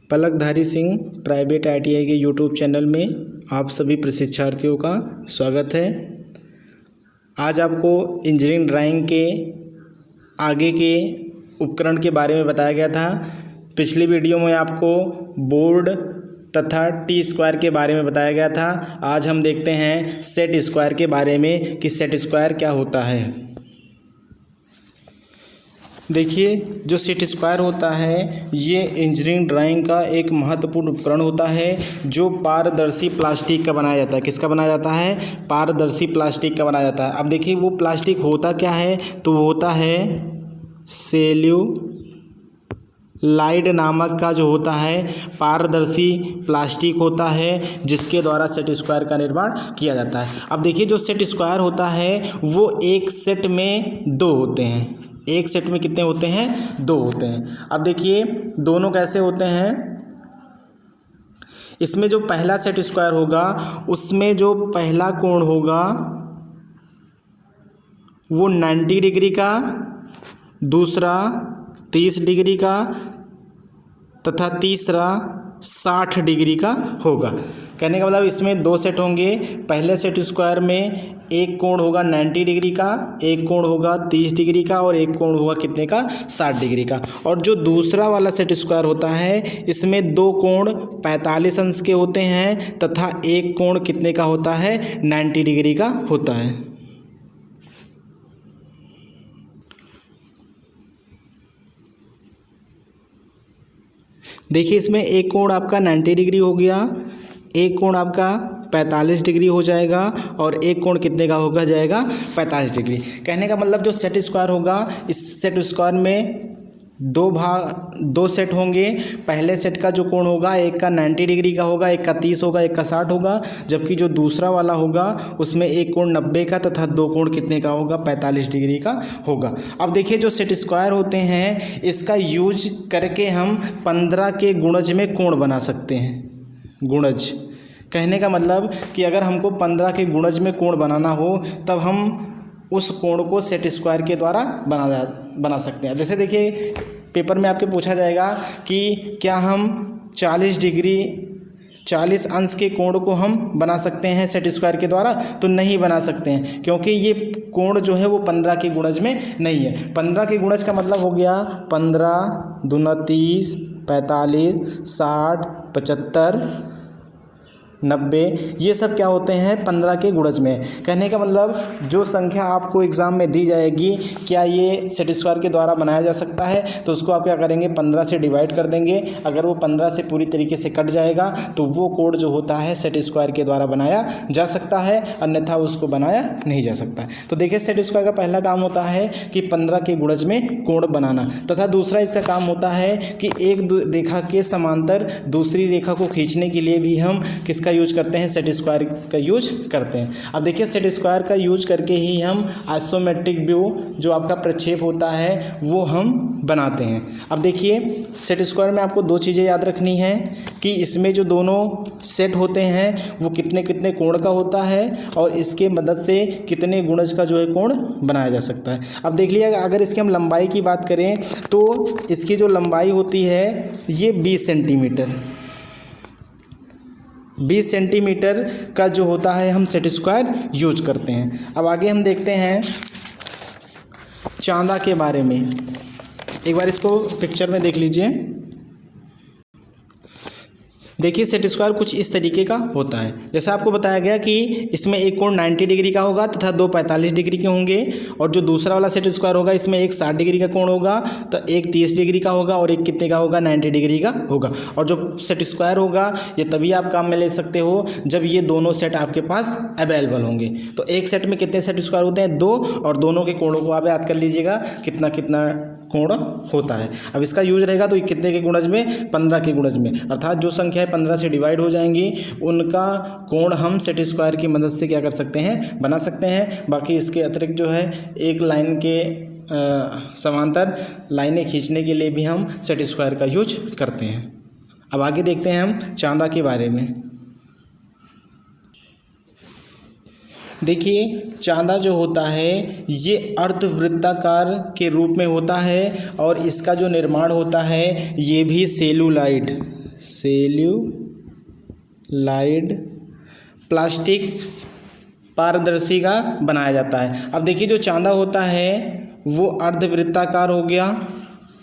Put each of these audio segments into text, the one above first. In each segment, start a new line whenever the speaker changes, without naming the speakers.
Palakdhari Singh private ITI के YouTube channel में आप सभी प्रशिक्षार्थियों का स्वागत है। आज आपको इंजीनियरिंग ड्राइंग के आगे के उपकरण के बारे में बताया गया था। पिछली वीडियो में आपको बोर्ड तथा टी स्क्वायर के बारे में बताया गया था। आज हम देखते हैं सेट स्क्वायर के बारे में कि सेट स्क्वायर क्या होता है। देखिए, जो सेट स्क्वायर होता है ये इंजीनियरिंग ड्राइंग का एक महत्वपूर्ण उपकरण होता है जो पारदर्शी प्लास्टिक का बनाया जाता है। किसका बनाया जाता है? पारदर्शी प्लास्टिक का बनाया जाता है। अब देखिए वो प्लास्टिक होता क्या है, तो वो होता है सेल्यूलाइड नामक का जो होता है पारदर्शी प्लास्टिक होता है जिसके द्वारा सेट स्क्वायर का निर्माण किया जाता है। अब देखिए जो सेट स्क्वायर होता है वो एक सेट में दो होते हैं। एक सेट में कितने होते हैं? दो होते हैं। अब देखिए दोनों कैसे होते हैं। इसमें जो पहला सेट स्क्वायर होगा उसमें जो पहला कोण होगा वो 90 डिग्री का, दूसरा 30 डिग्री का तथा तीसरा 60 डिग्री का होगा। कहने का मतलब इसमें दो सेट होंगे। पहले सेट स्क्वायर में एक कोण होगा 90 डिग्री का, एक कोण होगा 30 डिग्री का और एक कोण होगा कितने का? 60 डिग्री का। और जो दूसरा वाला सेट स्क्वायर होता है इसमें दो कोण 45 अंश के होते हैं तथा एक कोण कितने का होता है? 90 डिग्री का होता है। देखिए इसमें एक कोण आपका 90 डिग्री हो गया, एक कोण आपका 45 डिग्री हो जाएगा और एक कोण कितने का होगा जाएगा? 45 डिग्री। कहने का मतलब जो सेट स्क्वायर होगा इस सेट स्क्वायर में दो सेट होंगे। पहले सेट का जो कोण होगा एक का 90 डिग्री का होगा, एक का 30 होगा, एक का 60 होगा। जबकि जो दूसरा वाला होगा उसमें एक कोण 90 का तथा दो कोण कितने का होगा? 45 डिग्री का होगा। अब देखिए जो सेट स्क्वायर होते हैं इसका यूज करके हम 15 के गुणज में कोण बना सकते हैं। गुणज कहने का मतलब कि अगर हमको 15 के गुणज में कोण बनाना हो तब हम उस कोण को सेट स्क्वायर के द्वारा बना सकते हैं। जैसे देखिए पेपर में आपके पूछा जाएगा कि क्या हम 40 अंश के कोण को हम बना सकते हैं सेट स्क्वायर के द्वारा? तो नहीं बना सकते हैं क्योंकि ये कोण जो है वो 15 के गुणज में नहीं है। 15 के गुणज का मतलब हो गया 15 दूना 30, 45, 60, 75, 90, ये सब क्या होते हैं? 15 के गुणज में। कहने का मतलब जो संख्या आपको एग्ज़ाम में दी जाएगी क्या ये सेट स्क्वायर के द्वारा बनाया जा सकता है, तो उसको आप क्या करेंगे? 15 से डिवाइड कर देंगे। अगर वो 15 से पूरी तरीके से कट जाएगा तो वो कोण जो होता है सेट स्क्वायर के द्वारा बनाया जा सकता है, अन्यथा उसको बनाया नहीं जा सकता। तो देखिए सेट स्क्वायर का पहला काम होता है कि 15 के गुणज में कोण बनाना, तथा दूसरा इसका काम होता है कि एक रेखा के समांतर दूसरी रेखा को खींचने के लिए भी हम किसका यूज करते हैं? सेट स्क्वायर का यूज करते हैं। अब देखिए सेट स्क्वायर का यूज करके ही हम आइसोमेट्रिक व्यू जो आपका प्रक्षेप होता है वो हम बनाते हैं। अब देखिए सेट स्क्वायर में आपको दो चीज़ें याद रखनी है कि इसमें जो दोनों सेट होते हैं वो कितने कितने कोण का होता है और इसके मदद से कितने गुणज का जो है कोण बनाया जा सकता है। अब देख लीजिए अगर इसकी हम लंबाई की बात करें तो इसकी जो लंबाई होती है ये 20 सेंटीमीटर। 20 सेंटीमीटर का जो होता है हम सेट स्क्वायर यूज करते हैं। अब आगे हम देखते हैं चांदा के बारे में। एक बार इसको पिक्चर में देख लीजिए। देखिए सेट स्क्वायर कुछ इस तरीके का होता है। जैसा आपको बताया गया कि इसमें एक कोण 90 डिग्री का होगा तथा दो 45 डिग्री के होंगे और जो दूसरा वाला सेट स्क्वायर होगा इसमें एक 60 डिग्री का कोण होगा तो एक 30 डिग्री का होगा और एक कितने का होगा? 90 डिग्री का होगा। और जो सेट स्क्वायर होगा ये तभी आप काम में ले सकते हो जब ये दोनों सेट आपके पास अवेलेबल होंगे। तो एक सेट में कितने सेट स्क्वायर होते हैं? 2, और दोनों के कोणों को आप याद कर लीजिएगा कितना कितना कोण होता है। अब इसका यूज रहेगा तो कितने के गुणज में? 15 के गुणज में, अर्थात जो संख्याएं 15 से डिवाइड हो जाएंगी उनका कोण हम सेट स्क्वायर की मदद से क्या कर सकते हैं? बना सकते हैं। बाकी इसके अतिरिक्त जो है एक लाइन के समांतर लाइनें खींचने के लिए भी हम सेट स्क्वायर का यूज करते हैं। अब आगे देखते हैं हम चांदा के बारे में। देखिए चांदा जो होता है ये अर्धवृत्ताकार के रूप में होता है और इसका जो निर्माण होता है ये भी सेल्यूलाइड प्लास्टिक पारदर्शी का बनाया जाता है। अब देखिए जो चांदा होता है वो अर्धवृत्ताकार हो गया,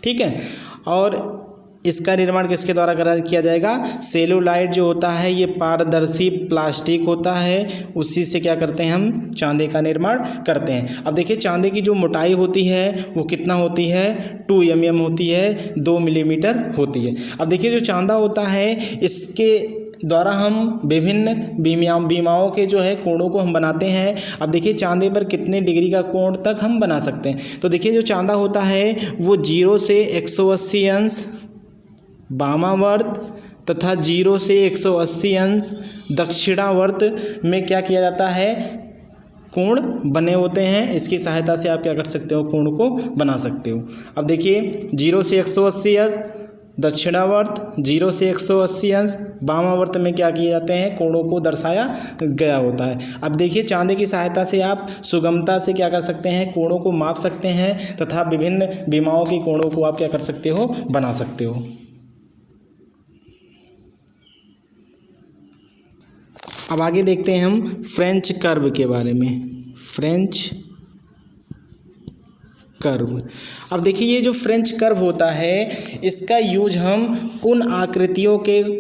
ठीक है, और इसका निर्माण किसके द्वारा किया जाएगा? सेल्यूलाइड जो होता है ये पारदर्शी प्लास्टिक होता है, उसी से क्या करते हैं हम चांदे का निर्माण करते हैं। अब देखिए चांदे की जो मोटाई होती है वो कितना होती है? 2 mm होती है, 2 मिलीमीटर होती है। अब देखिए जो चांदा होता है इसके द्वारा हम विभिन्न बीमाओं के जो है कोणों को हम बनाते हैं। अब देखिए चांदे पर कितने डिग्री का कोण तक हम बना सकते हैं। तो देखिए जो चांदा होता है वो 0 से 180 अंश वामावर्त तथा 0 से 180 अंश दक्षिणावर्त में क्या किया जाता है? कोण बने होते हैं। इसकी सहायता से आप क्या कर सकते हो? कोण को बना सकते हो। अब देखिए 0 से 180 अंश दक्षिणावर्त, 0 से 180 अंश वामावर्त में क्या किए जाते हैं? कोणों को दर्शाया गया होता है। अब देखिए चांदे की सहायता से आप सुगमता से क्या कर सकते हैं? कोणों को माप सकते हैं तथा विभिन्न बीमाओं की कोणों को आप क्या कर सकते हो? बना सकते हो। अब आगे देखते हैं हम फ्रेंच कर्व के बारे में। French curve. अब देखिए ये जो फ्रेंच कर्व होता है इसका यूज हम उन आकृतियों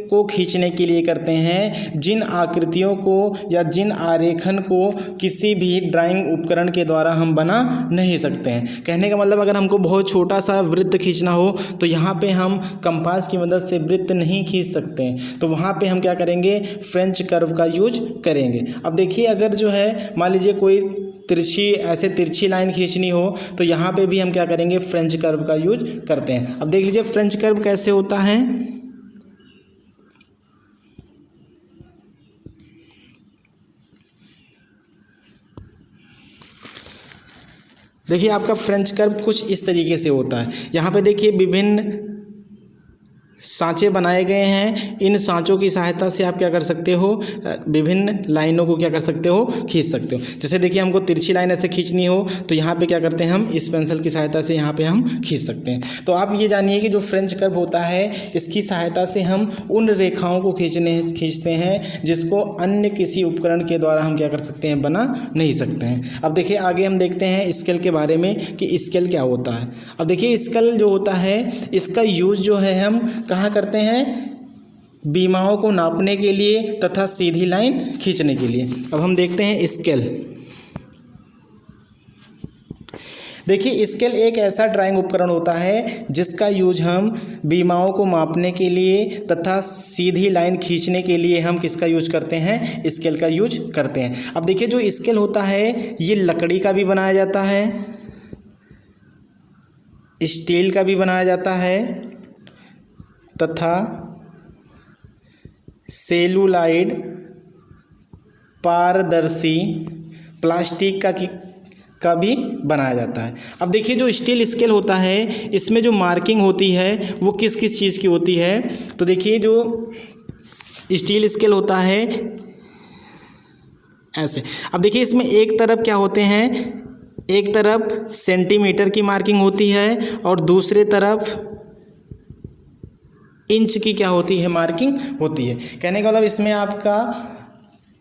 को खींचने के लिए करते हैं जिन आकृतियों को या जिन आरेखन को किसी भी ड्राइंग उपकरण के द्वारा हम बना नहीं सकते हैं। कहने का मतलब अगर हमको बहुत छोटा सा वृत्त खींचना हो तो यहाँ पे हम कंपास की मदद से वृत्त नहीं खींच सकते हैं, तो वहाँ पे हम क्या करेंगे? फ्रेंच कर्व का यूज करेंगे। अब देखिए अगर जो है मान लीजिए कोई तिरछी लाइन खींचनी हो तो यहाँ पे भी हम क्या करेंगे? फ्रेंच कर्व का यूज करते हैं। अब देख लीजिए फ्रेंच कर्व कैसे होता है। देखिए आपका फ्रेंच कर्व कुछ इस तरीके से होता है। यहाँ पे देखिए विभिन्न सांचे बनाए गए हैं। इन सांचों की सहायता से आप क्या कर सकते हो? विभिन्न लाइनों को क्या कर सकते हो? खींच सकते हो। जैसे देखिए हमको तिरछी लाइन ऐसे खींचनी हो तो यहाँ पे क्या करते हैं? हम इस पेंसिल की सहायता से यहाँ पे हम खींच सकते हैं। तो आप ये जानिए कि जो फ्रेंच कर्व होता है इसकी सहायता से हम उन रेखाओं को खींचते हैं जिसको अन्य किसी उपकरण के द्वारा हम क्या कर सकते हैं? बना नहीं सकते हैं। अब देखिए आगे हम देखते हैं स्केल के बारे में कि स्केल क्या होता है। अब देखिए स्केल जो होता है इसका यूज जो है हम कहाँ करते हैं? बीमाओं को नापने के लिए तथा सीधी लाइन खींचने के लिए। अब हम देखते हैं स्केल। देखिए स्केल एक ऐसा ड्राइंग उपकरण होता है जिसका यूज हम बीमाओं को मापने के लिए तथा सीधी लाइन खींचने के लिए हम किसका यूज करते हैं? स्केल का यूज करते हैं। अब देखिए जो स्केल होता है ये लकड़ी का भी बनाया जाता है, स्टील का भी बनाया जाता है तथा सेल्यूलाइड पारदर्शी प्लास्टिक का भी बनाया जाता है। अब देखिए जो स्टील स्केल होता है इसमें जो मार्किंग होती है वो किस किस चीज़ की होती है? तो देखिए जो स्टील स्केल होता है ऐसे। अब देखिए इसमें एक तरफ क्या होते हैं? एक तरफ सेंटीमीटर की मार्किंग होती है और दूसरे तरफ इंच की क्या होती है? मार्किंग होती है। कहने का मतलब इसमें आपका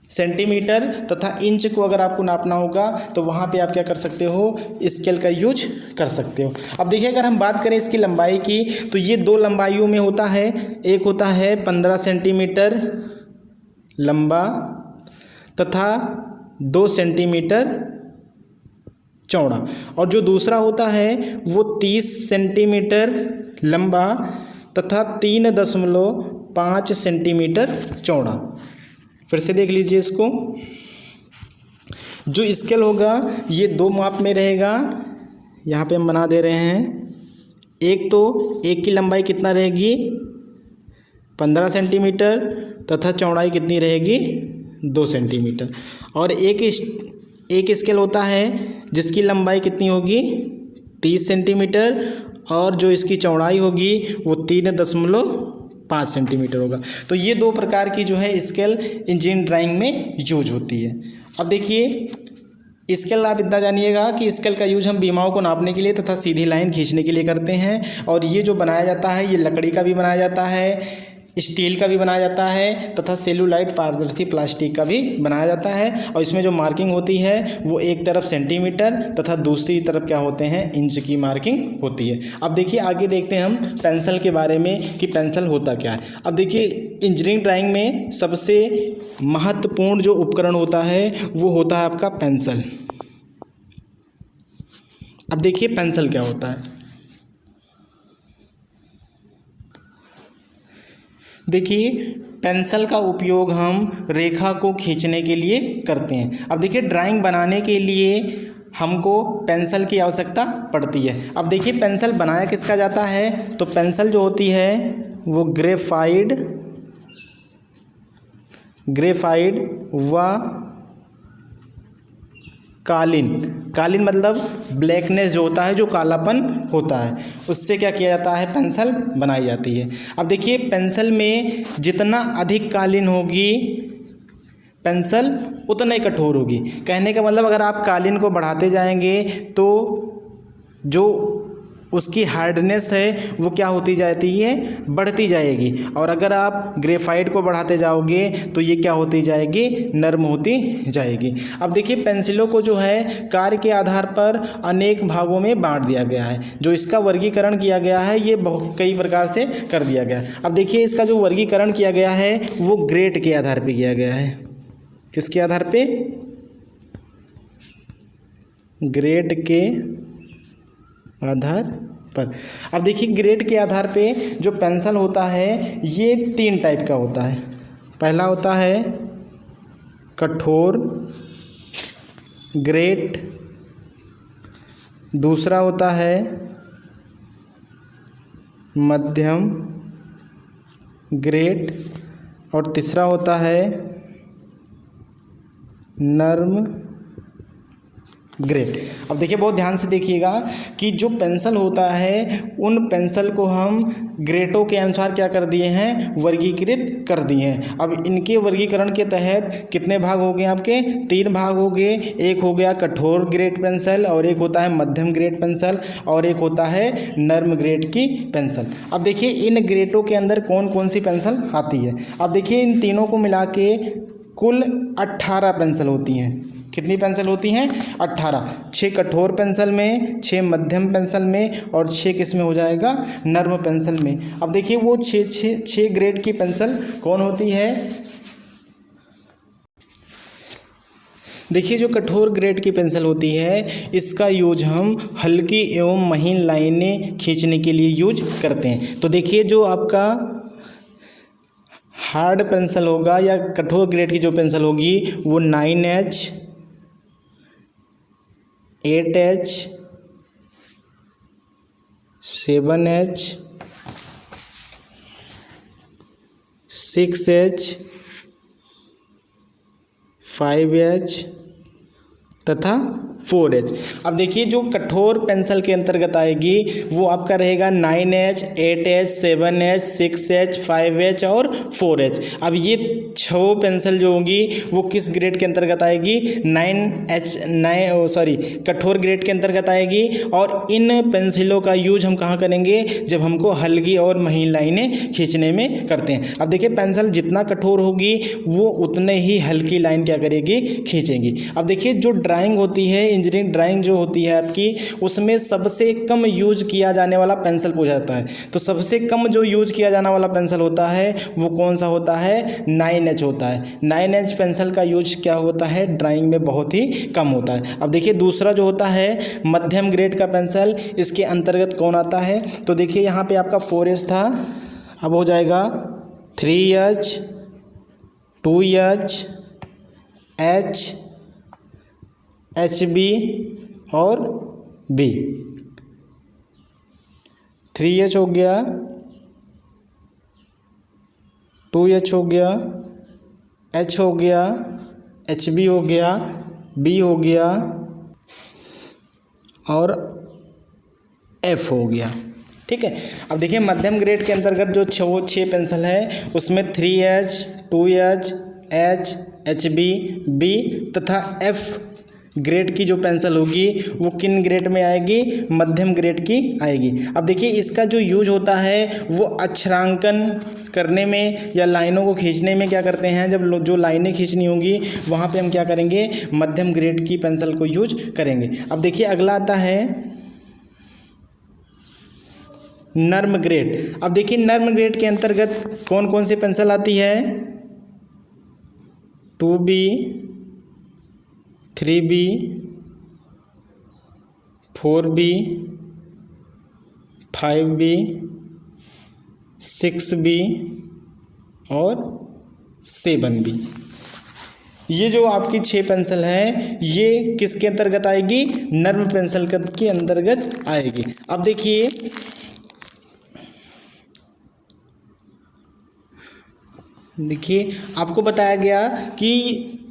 सेंटीमीटर तथा इंच को अगर आपको नापना होगा तो वहाँ पे आप क्या कर सकते हो? स्केल का यूज कर सकते हो। अब देखिए अगर हम बात करें इसकी लंबाई की तो ये 2 लंबाइयों में होता है। एक होता है 15 सेंटीमीटर लंबा तथा 2 सेंटीमीटर चौड़ा, और जो दूसरा होता है वो 30 सेंटीमीटर लंबा तथा 3.5 सेंटीमीटर चौड़ा। फिर से देख लीजिए इसको। जो स्केल होगा ये 2 माप में रहेगा। यहाँ पे हम बना दे रहे हैं। एक की लंबाई कितना रहेगी? 15 सेंटीमीटर तथा चौड़ाई कितनी रहेगी? 2 सेंटीमीटर। और एक स्केल होता है जिसकी लंबाई कितनी होगी? 30 सेंटीमीटर और जो इसकी चौड़ाई होगी वो 3.5 सेंटीमीटर होगा। तो ये 2 प्रकार की जो है स्केल इंजीनियरिंग ड्राइंग में यूज होती है। अब देखिए स्केल आप इतना जानिएगा कि स्केल का यूज हम बीमाओं को नापने के लिए तथा सीधी लाइन खींचने के लिए करते हैं। और ये जो बनाया जाता है ये लकड़ी का भी बनाया जाता है, स्टील का भी बनाया जाता है तथा सेलुलाइट पारदर्शी प्लास्टिक का भी बनाया जाता है। और इसमें जो मार्किंग होती है वो एक तरफ सेंटीमीटर तथा दूसरी तरफ क्या होते हैं, इंच की मार्किंग होती है। अब देखिए आगे देखते हैं हम पेंसिल के बारे में कि पेंसिल होता क्या है। अब देखिए इंजीनियरिंग ड्राइंग में सबसे महत्वपूर्ण जो उपकरण होता है वो होता है आपका पेंसिल। अब देखिए पेंसिल क्या होता है। देखिए पेंसिल का उपयोग हम रेखा को खींचने के लिए करते हैं। अब देखिए ड्राइंग बनाने के लिए हमको पेंसिल की आवश्यकता पड़ती है। अब देखिए पेंसिल बनाया किसका जाता है, तो पेंसिल जो होती है वो ग्रेफाइड व कालीन मतलब ब्लैकनेस जो होता है, जो कालापन होता है, उससे क्या किया जाता है, पेंसिल बनाई जाती है। अब देखिए पेंसिल में जितना अधिक कालीन होगी पेंसिल उतना ही कठोर होगी। कहने का मतलब अगर आप कालीन को बढ़ाते जाएंगे तो जो उसकी हार्डनेस है वो क्या होती जाती है, बढ़ती जाएगी। और अगर आप ग्रेफाइट को बढ़ाते जाओगे तो ये क्या होती जाएगी, नरम होती जाएगी। अब देखिए पेंसिलों को जो है कार्य के आधार पर अनेक भागों में बांट दिया गया है। जो इसका वर्गीकरण किया गया है ये कई प्रकार से कर दिया गया है। अब देखिए इसका जो वर्गीकरण किया गया है वो ग्रेड के आधार पर किया गया है। किसके आधार पे, ग्रेड के आधार पर। अब देखिए ग्रेड के आधार पे जो पेंसिल होता है ये 3 टाइप का होता है। पहला होता है कठोर ग्रेड, दूसरा होता है मध्यम ग्रेड और तीसरा होता है नर्म ग्रेड। अब देखिए बहुत ध्यान से देखिएगा कि जो पेंसिल होता है उन पेंसिल को हम ग्रेडों के अनुसार क्या कर दिए हैं, वर्गीकृत कर दिए हैं। अब इनके वर्गीकरण के तहत कितने भाग हो गए आपके, 3 भाग हो गए। एक हो गया कठोर ग्रेड पेंसिल और एक होता है मध्यम ग्रेड पेंसिल और एक होता है नर्म ग्रेड की पेंसिल। अब देखिए इन ग्रेडों के अंदर कौन कौन सी पेंसिल आती है। अब देखिए इन तीनों को मिला के कुल 18 पेंसिल होती हैं। कितनी पेंसिल होती हैं, 18। 6 कठोर पेंसिल में, 6 मध्यम पेंसिल में और 6 किस में हो जाएगा, नर्म पेंसिल में। अब देखिए वो 6 ग्रेड की पेंसिल कौन होती है। देखिए जो कठोर ग्रेड की पेंसिल होती है इसका यूज हम हल्की एवं महीन लाइनें खींचने के लिए यूज करते हैं। तो देखिए जो आपका हार्ड पेंसिल होगा या कठोर ग्रेड की जो पेंसिल होगी वो 9H 8H 7H 6H 5H तथा 4H। अब देखिए जो कठोर पेंसिल के अंतर्गत आएगी वो आपका रहेगा 9H 8H 7H 6H 5H और 4H। अब ये 6 पेंसिल जो होंगी वो किस ग्रेड के अंतर्गत आएगी, कठोर ग्रेड के अंतर्गत आएगी। और इन पेंसिलों का यूज हम कहाँ करेंगे, जब हमको हल्की और महीन लाइनें खींचने में करते हैं। अब देखिए पेंसिल जितना कठोर होगी वो उतने ही हल्की लाइन क्या करेगी, खींचेगी। अब देखिए जो ड्राइंग होती है, इंजीनियरिंग ड्राइंग जो होती है आपकी, उसमें सबसे कम यूज किया जाने वाला पेंसिल पूछा जाता है। तो सबसे कम जो यूज किया जाने वाला पेंसिल होता है वो कौन सा होता है, 9H होता है। 9H पेंसिल का यूज क्या होता है, ड्राइंग में बहुत ही कम होता है। अब देखिए दूसरा जो होता है मध्यम ग्रेड का पेंसिल, इसके अंतर्गत कौन आता है, तो देखिए यहाँ पे आपका 4H था, अब हो जाएगा 3H 2H H HB और B। 3H हो गया, 2H हो गया, H हो गया, HB हो गया, B हो गया और F हो गया। ठीक है। अब देखिए मध्यम ग्रेड के अंतर्गत जो 6 पेंसिल है उसमें 3H 2H H HB B तथा F ग्रेड की जो पेंसिल होगी वो किन ग्रेड में आएगी, मध्यम ग्रेड की आएगी। अब देखिए इसका जो यूज होता है वो अक्षरांकन करने में या लाइनों को खींचने में क्या करते हैं, जब जो लाइनें खींचनी होंगी वहाँ पे हम क्या करेंगे, मध्यम ग्रेड की पेंसिल को यूज करेंगे। अब देखिए अगला आता है नर्म ग्रेड। अब देखिए नर्म ग्रेड के अंतर्गत कौन कौन सी पेंसिल आती है, 2B, 3B, 4B, 5B, 6B और 7B। ये जो आपकी 6 पेंसिल है ये किसके अंतर्गत आएगी, नर्म पेंसिल के अंतर्गत आएगी। अब देखिए आपको बताया गया कि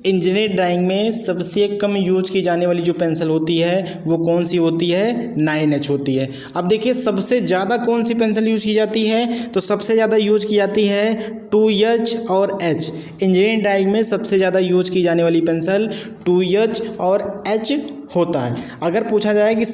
इंजीनियरिंग ड्राइंग में सबसे कम यूज की जाने वाली जो पेंसिल होती है वो कौन सी होती है, 9H होती है। अब देखिए सबसे ज़्यादा कौन सी पेंसिल यूज़ की जाती है, तो सबसे ज़्यादा यूज की जाती है 2H और H। इंजीनियरिंग ड्राइंग में सबसे ज़्यादा यूज की जाने वाली पेंसिल 2H और H होता है। अगर पूछा जाए कि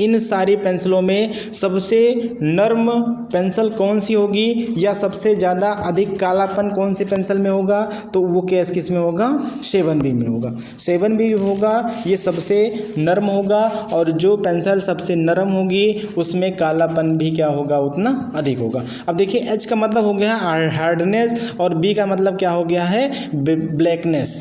इन सारी पेंसिलों में सबसे नर्म पेंसिल कौन सी होगी या सबसे ज़्यादा अधिक कालापन कौन सी पेंसिल में होगा, तो वो केस किस में होगा, 7B में होगा। 7B होगा, ये सबसे नर्म होगा और जो पेंसिल सबसे नरम होगी उसमें कालापन भी क्या होगा, उतना अधिक होगा। अब देखिए H का मतलब हो गया हार्डनेस और B का मतलब क्या हो गया है, ब्लैकनेस।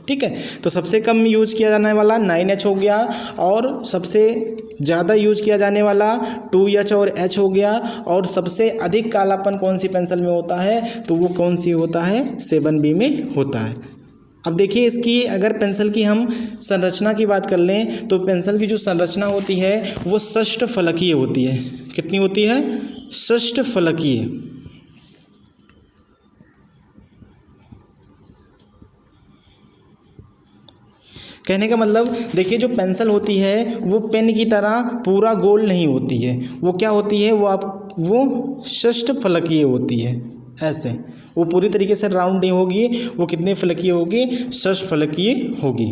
ठीक है, तो सबसे कम यूज किया जाने वाला 9H हो गया और सबसे ज़्यादा यूज किया जाने वाला 2H और H हो गया। और सबसे अधिक कालापन कौन सी पेंसिल में होता है, तो वो कौन सी होता है, 7B में होता है। अब देखिए इसकी अगर पेंसिल की हम संरचना की बात कर लें तो पेंसिल की जो संरचना होती है वो षष्ठफलकीय होती है। कितनी होती है, षष्ठफलकीय। कहने का मतलब देखिए जो पेंसिल होती है वो पेन की तरह पूरा गोल नहीं होती है, वो क्या होती है, वो षष्ठफलकीय होती है। ऐसे वो पूरी तरीके से राउंड नहीं होगी, वो कितने फलकीय होगी, षष्ठफलकीय होगी।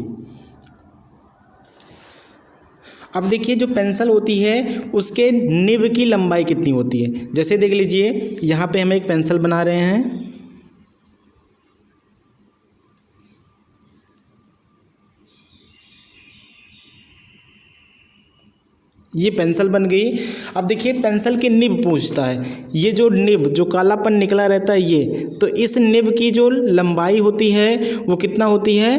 अब देखिए जो पेंसिल होती है उसके निब की लंबाई कितनी होती है। जैसे देख लीजिए यहाँ पे हम एक पेंसिल बना रहे हैं, ये पेंसिल बन गई। अब देखिए पेंसिल की निब पूछता है, ये जो निब जो कालापन निकला रहता है ये, तो इस निब की जो लंबाई होती है वो कितना होती है,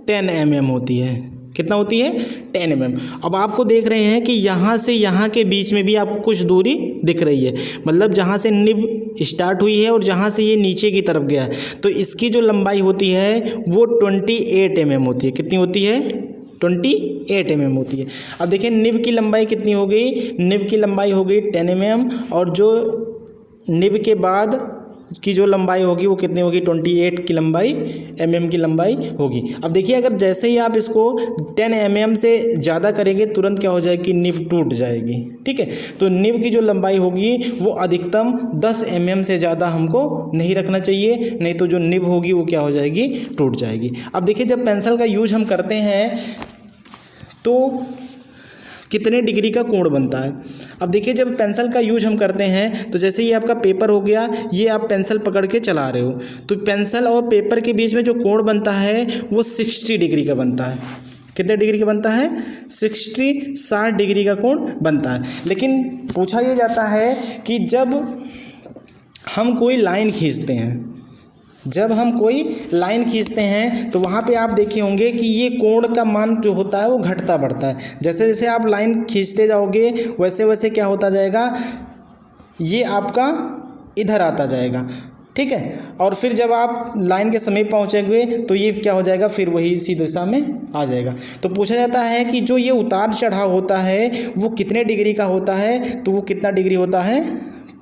10 mm होती है। कितना होती है, 10 mm। अब आपको देख रहे हैं कि यहाँ से यहाँ के बीच में भी आपको कुछ दूरी दिख रही है, मतलब जहाँ से निब स्टार्ट हुई है और जहाँ से ये नीचे की तरफ गया है, तो इसकी जो लंबाई होती है वो 28 mm होती है। कितनी होती है, 28 mm होती है। अब देखिए निब की लंबाई कितनी हो गई, निब की लंबाई हो गई 10 mm और जो निब के बाद की जो लंबाई होगी वो कितनी होगी, 28 की लंबाई mm की लंबाई होगी। अब देखिए अगर जैसे ही आप इसको 10 mm से ज़्यादा करेंगे तुरंत क्या हो जाएगी, निब टूट जाएगी। ठीक है, तो निब की जो लंबाई होगी वो अधिकतम 10 mm से ज़्यादा हमको नहीं रखना चाहिए, नहीं तो जो निब होगी वो क्या हो जाएगी, टूट जाएगी। अब देखिए जब पेंसिल का यूज हम करते हैं तो कितने डिग्री का कोण बनता है। अब देखिए जब पेंसिल का यूज हम करते हैं तो जैसे ये आपका पेपर हो गया, ये आप पेंसिल पकड़ के चला रहे हो, तो पेंसिल और पेपर के बीच में जो कोण बनता है वो 60 डिग्री का बनता है। कितने डिग्री का बनता है, 60 डिग्री का कोण बनता है। लेकिन पूछा ये जाता है कि जब हम कोई लाइन खींचते हैं, जब हम कोई लाइन खींचते हैं तो वहाँ पे आप देखे होंगे कि ये कोण का मान जो होता है वो घटता बढ़ता है। जैसे जैसे आप लाइन खींचते जाओगे वैसे वैसे क्या होता जाएगा, ये आपका इधर आता जाएगा। ठीक है, और फिर जब आप लाइन के समीप पहुँचेंगे तो ये क्या हो जाएगा, फिर वही इसी दिशा में आ जाएगा। तो पूछा जाता है कि जो ये उतार चढ़ाव होता है वो कितने डिग्री का होता है, तो वो कितना डिग्री होता है,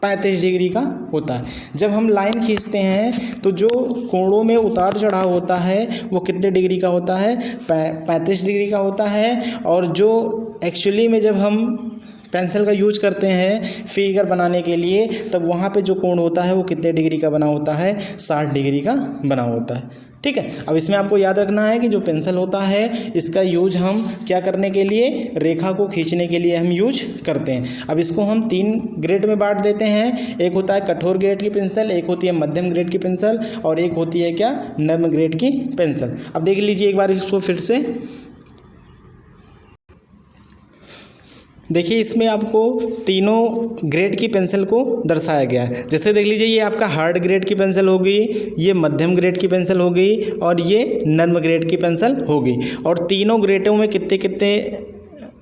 35 डिग्री का होता है। जब हम लाइन खींचते हैं तो जो कोणों में उतार चढ़ाव होता है वो कितने डिग्री का होता है, 35 डिग्री का होता है। और जो एक्चुअली में जब हम पेंसिल का यूज करते हैं फिगर बनाने के लिए, तब वहाँ पे जो कोण होता है वो कितने डिग्री का बना होता है, 60 डिग्री का बना होता है। ठीक है, अब इसमें आपको याद रखना है कि जो पेंसिल होता है इसका यूज हम क्या करने के लिए, रेखा को खींचने के लिए हम यूज करते हैं। अब इसको हम 3 ग्रेड में बांट देते हैं, एक होता है कठोर ग्रेड की पेंसिल, एक होती है मध्यम ग्रेड की पेंसिल और एक होती है क्या, नर्म ग्रेड की पेंसिल। अब देख लीजिए एक बार इसको फिर से, देखिए इसमें आपको तीनों ग्रेड की पेंसिल को दर्शाया गया है। जैसे देख लीजिए ये आपका हार्ड ग्रेड की पेंसिल हो गई, ये मध्यम ग्रेड की पेंसिल हो गई और ये नर्म ग्रेड की पेंसिल हो गई। और तीनों ग्रेडों में कितने कितने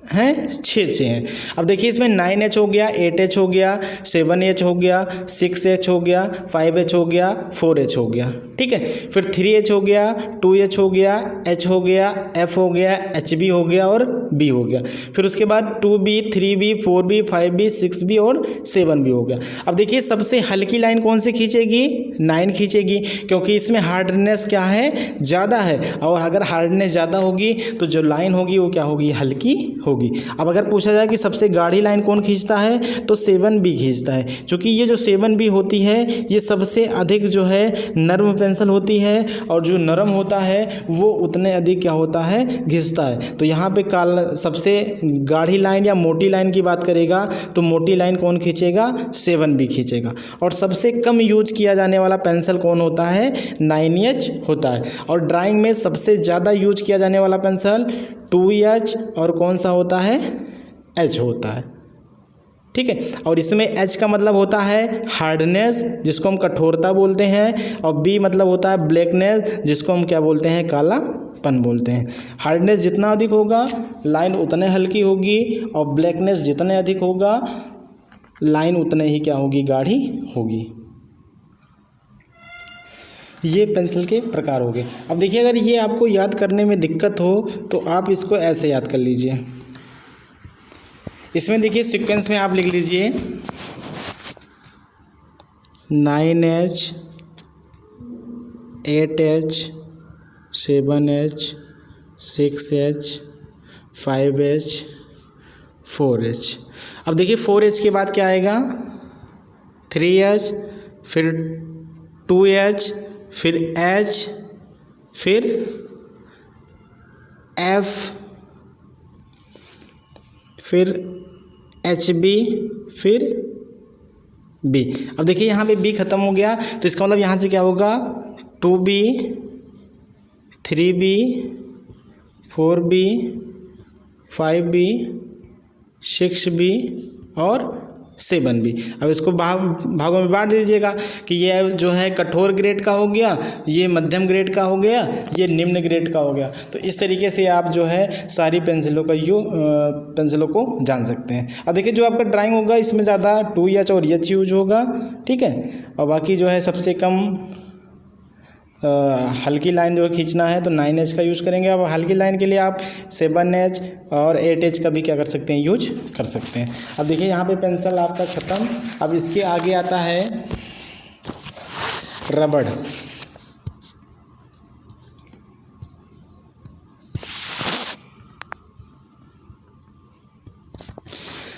हैं, 6 हैं। अब देखिए इसमें 9H हो गया, 8H हो गया, 7H हो गया, 6H हो गया, 5H हो गया, 4H हो गया। ठीक है, फिर 3H हो गया, 2H हो गया, H हो गया, F हो गया, HB हो गया और B हो गया। फिर उसके बाद 2B, 3B, 4B, 5B, 6B और 7B हो गया। अब देखिए सबसे हल्की लाइन कौन सी खींचेगी, 9 खींचेगी, क्योंकि इसमें हार्डनेस क्या है, ज़्यादा है। और अगर हार्डनेस ज़्यादा होगी तो जो लाइन होगी वो क्या होगी, हल्की होगी। अब अगर पूछा जाए कि सबसे गाढ़ी लाइन कौन खींचता है, तो 7B खींचता है, क्योंकि ये जो 7B होती है ये सबसे अधिक जो है नर्म पेंसिल होती है और जो नरम होता है वो उतने अधिक क्या होता है, घिसता है। तो यहाँ पे सबसे गाढ़ी लाइन या मोटी लाइन की बात करेगा तो मोटी लाइन कौन खींचेगा, 7B खींचेगा। और सबसे कम यूज किया जाने वाला पेंसिल कौन होता है, 9H होता है। और ड्राइंग में सबसे ज़्यादा यूज किया जाने वाला पेंसिल 2H और कौन सा होता है, H होता है। ठीक है, और इसमें H का मतलब होता है हार्डनेस, जिसको हम कठोरता बोलते हैं, और B मतलब होता है ब्लैकनेस, जिसको हम क्या बोलते हैं, कालापन बोलते हैं। हार्डनेस जितना अधिक होगा लाइन उतने हल्की होगी, और ब्लैकनेस जितने अधिक होगा लाइन उतने ही क्या होगी, गाढ़ी होगी। ये पेंसिल के प्रकार हो गए। अब देखिए अगर ये आपको याद करने में दिक्कत हो तो आप इसको ऐसे याद कर लीजिए। इसमें देखिए सीक्वेंस में आप लिख लीजिए 9H, 8H, 7H, 6H, 5H, 4H। अब देखिए 4H के बाद क्या आएगा, 3H, फिर 2H, फिर H, फिर F, फिर HB, फिर B। अब देखिए यहाँ पे B खत्म हो गया तो इसका मतलब यहाँ से क्या होगा, 2B, 3B, 4B, 5B, 6B और 7B। अब इसको भागों में बांट दीजिएगा कि ये जो है कठोर ग्रेड का हो गया, ये मध्यम ग्रेड का हो गया, ये निम्न ग्रेड का हो गया। तो इस तरीके से आप जो है सारी पेंसिलों को जान सकते हैं। अब देखिए जो आपका ड्राइंग होगा इसमें ज़्यादा 2H और H यूज होगा। ठीक है, और बाकी जो है सबसे कम हल्की लाइन जो खींचना है तो 9H का यूज़ करेंगे। अब हल्की लाइन के लिए आप 7H और 8H का भी क्या कर सकते हैं, यूज कर सकते हैं। अब देखिए यहाँ पे पेंसिल आपका ख़त्म। अब इसके आगे आता है रबड़।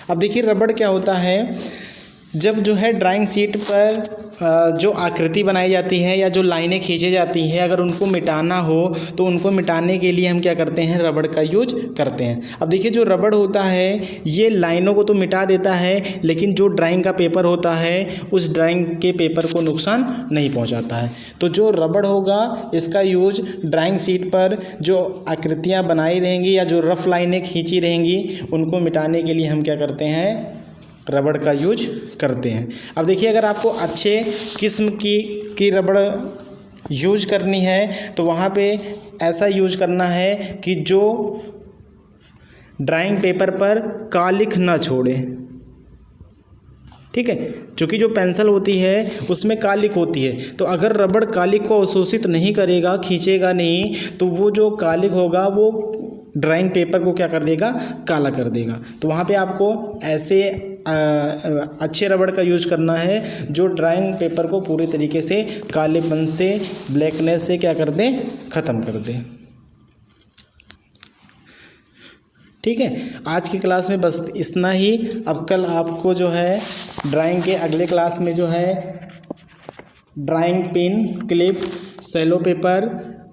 अब देखिए रबड़ क्या होता है, जब जो है ड्राइंग शीट पर जो आकृति बनाई जाती है या जो लाइनें खींची जाती हैं, अगर उनको मिटाना हो तो उनको मिटाने के लिए हम क्या करते हैं, रबड़ का यूज करते हैं। अब देखिए जो रबड़ होता है ये लाइनों को तो मिटा देता है, लेकिन जो ड्राइंग का पेपर होता है उस ड्राइंग के पेपर को नुकसान नहीं पहुंचाता है। तो जो रबड़ होगा इसका यूज ड्राइंग शीट पर जो आकृतियाँ बनाई रहेंगी या जो रफ लाइनें खींची रहेंगी उनको मिटाने के लिए हम क्या करते हैं, रबड़ का यूज करते हैं। अब देखिए अगर आपको अच्छे किस्म की रबड़ यूज करनी है तो वहाँ पे ऐसा यूज करना है कि जो ड्राइंग पेपर पर कालिख ना छोड़े। ठीक है, क्योंकि जो पेंसिल होती है उसमें कालिख होती है, तो अगर रबड़ कालिख को अवशोषित नहीं करेगा, खींचेगा नहीं, तो वो जो कालिख होगा वो ड्राइंग पेपर को क्या कर देगा, काला कर देगा। तो वहाँ पे आपको ऐसे अच्छे रबड़ का यूज करना है जो ड्राइंग पेपर को पूरी तरीके से कालेपन से, ब्लैकनेस से क्या कर दे, ख़त्म कर दे। ठीक। ठीक है, आज की क्लास में बस इतना ही। अब कल आपको जो है ड्राइंग के अगले क्लास में जो है ड्राइंग पिन, क्लिप, सेलो पेपर,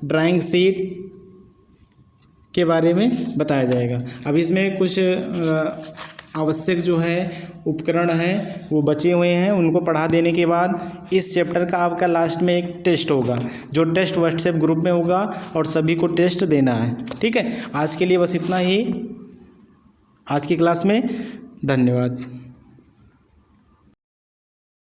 ड्राइंग शीट के बारे में बताया जाएगा। अब इसमें कुछ आवश्यक जो है उपकरण हैं वो बचे हुए हैं, उनको पढ़ा देने के बाद इस चैप्टर का आपका लास्ट में एक टेस्ट होगा, जो टेस्ट व्हाट्सएप ग्रुप में होगा और सभी को टेस्ट देना है। ठीक है, आज के लिए बस इतना ही, आज की क्लास में। धन्यवाद।